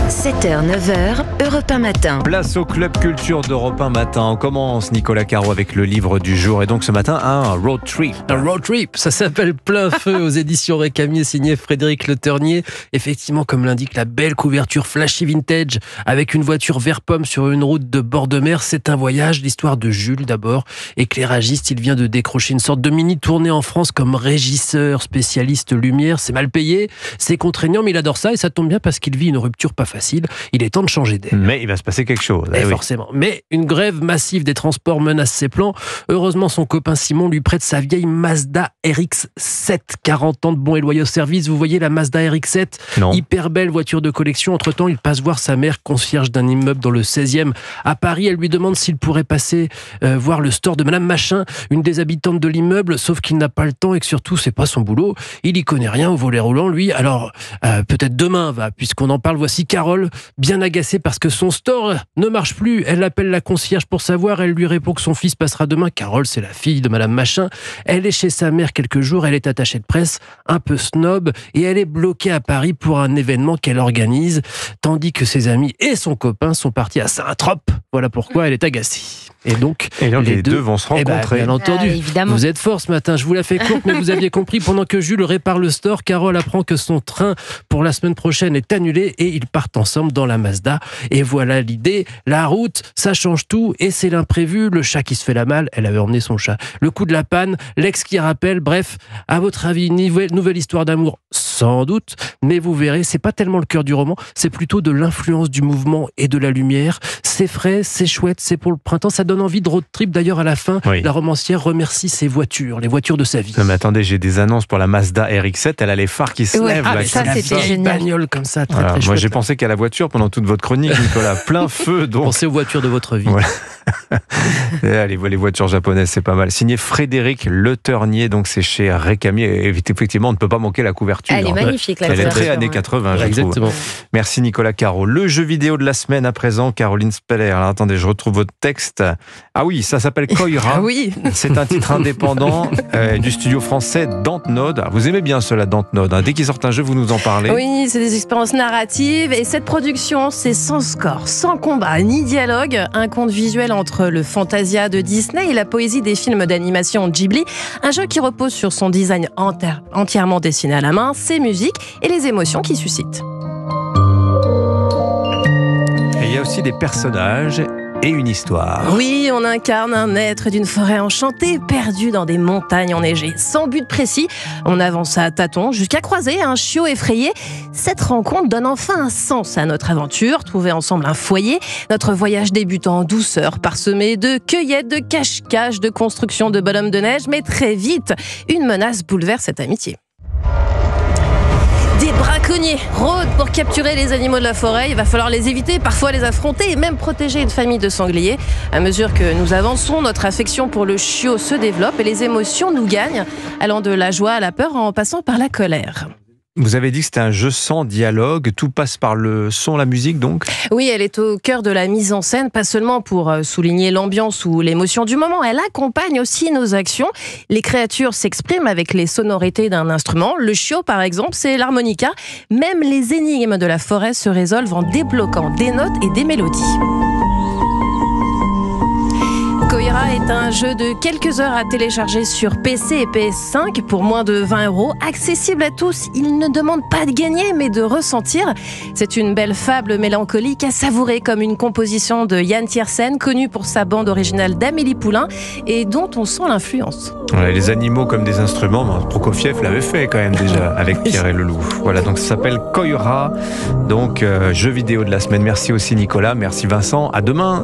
7h, 9h, Europe 1 Matin. Place au Club Culture d'Europe 1 Matin. On commence, Nicolas Caro, avec le livre du jour. Et donc ce matin, un road trip. Un road trip, ça s'appelle Plein Feu aux éditions Récamier, signé Frédéric Le Ternier. Effectivement, comme l'indique la belle couverture flashy vintage, avec une voiture vert pomme sur une route de bord de mer. C'est un voyage, l'histoire de Jules d'abord. Éclairagiste, il vient de décrocher une sorte de mini-tournée en France comme régisseur, spécialiste lumière. C'est mal payé, c'est contraignant, mais il adore ça et ça tombe bien parce qu'il vit une rupture pas facile. Il est temps de changer d'air. Mais il va se passer quelque chose. Et forcément. Mais une grève massive des transports menace ses plans. Heureusement, son copain Simon lui prête sa vieille Mazda RX-7. 40 ans de bons et loyaux services. Vous voyez la Mazda RX-7 ? Non. Hyper belle voiture de collection. Entre-temps, il passe voir sa mère, concierge d'un immeuble dans le 16e. À Paris, elle lui demande s'il pourrait passer voir le store de Madame Machin, une des habitantes de l'immeuble, sauf qu'il n'a pas le temps et que surtout, c'est pas son boulot. Il y connaît rien au volet roulant, lui. Alors, peut-être demain, puisqu'on en parle, voici Carole, bien agacée parce que son store ne marche plus. Elle appelle la concierge pour savoir. Elle lui répond que son fils passera demain. Carole, c'est la fille de Madame Machin. Elle est chez sa mère quelques jours. Elle est attachée de presse, un peu snob, et elle est bloquée à Paris pour un événement qu'elle organise, tandis que ses amis et son copain sont partis à Saint-Trope. Voilà pourquoi elle est agacée. Et donc les deux vont se rencontrer. Bien entendu. Évidemment. Vous êtes fort ce matin. Je vous la fais courte, mais vous aviez compris. Pendant que Jules répare le store, Carole apprend que son train pour la semaine prochaine est annulé et ils partent ensemble dans la Mazda. Et voilà l'idée. La route, ça change tout et c'est l'imprévu. Le chat qui se fait la malle, elle avait emmené son chat. Le coup de la panne, l'ex qui rappelle. Bref, à votre avis, nouvelle histoire d'amour, sans doute. Mais vous verrez, c'est pas tellement le cœur du roman. C'est plutôt de l'influence du mouvement et de la lumière. C'est frais, c'est chouette, c'est pour le printemps. Ça donne envie de road trip. D'ailleurs, à la fin, la romancière remercie ses voitures, les voitures de sa vie. Non mais attendez, j'ai des annonces pour la Mazda RX-7. Elle a les phares qui se lèvent. Ah, là, ça, c'était génial. Bagnole comme ça, très, voilà. très Moi, chouette. j'ai pensé qu'à la voiture pendant toute votre chronique, Nicolas. Plein feu, donc. Pensez aux voitures de votre vie. Voilà. Les voitures japonaises, c'est pas mal. Signé Frédéric Le Ternier, donc c'est chez Récamier. Et effectivement, on ne peut pas manquer la couverture. Elle est magnifique, la Elle est couverture. très années 80, je trouve. Exactement. Merci Nicolas Caro. Le jeu vidéo de la semaine à présent, Caroline Speller. Alors attendez, je retrouve votre texte. Ah oui, ça s'appelle Koira. Ah oui. C'est un titre indépendant du studio français Dantnod. Vous aimez bien cela, Dantnod, hein. Dès qu'ils sortent un jeu, vous nous en parlez. Oui, c'est des expériences narratives et cette production, c'est sans score, sans combat, ni dialogue. Un conte visuel entre le fantasia de Disney et la poésie des films d'animation Ghibli. Un jeu qui repose sur son design entièrement dessiné à la main, ses musiques et les émotions qu'il suscite. Et il y a aussi des personnages et une histoire. Oui, on incarne un être d'une forêt enchantée, perdu dans des montagnes enneigées. Sans but précis, on avance à tâtons jusqu'à croiser un chiot effrayé. Cette rencontre donne enfin un sens à notre aventure, trouver ensemble un foyer. Notre voyage débute en douceur, parsemé de cueillettes, de cache-cache, de construction de bonhommes de neige, mais très vite, une menace bouleverse cette amitié. Des braconniers rôdent pour capturer les animaux de la forêt. Il va falloir les éviter, parfois les affronter et même protéger une famille de sangliers. À mesure que nous avançons, notre affection pour le chiot se développe et les émotions nous gagnent, allant de la joie à la peur en passant par la colère. Vous avez dit que c'était un jeu sans dialogue, tout passe par le son, la musique donc ? Oui, elle est au cœur de la mise en scène, pas seulement pour souligner l'ambiance ou l'émotion du moment, elle accompagne aussi nos actions. Les créatures s'expriment avec les sonorités d'un instrument. Le chiot, par exemple, c'est l'harmonica. Même les énigmes de la forêt se résolvent en débloquant des notes et des mélodies. Koira est un jeu de quelques heures à télécharger sur PC et PS5 pour moins de 20 €. Accessible à tous, il ne demande pas de gagner mais de ressentir. C'est une belle fable mélancolique à savourer comme une composition de Yann Tiersen, connu pour sa bande originale d'Amélie Poulain et dont on sent l'influence. Ouais, les animaux comme des instruments, Prokofiev l'avait fait quand même déjà avec Pierre et le Loup. Voilà, donc ça s'appelle Koira, donc jeu vidéo de la semaine. Merci aussi Nicolas, merci Vincent, à demain.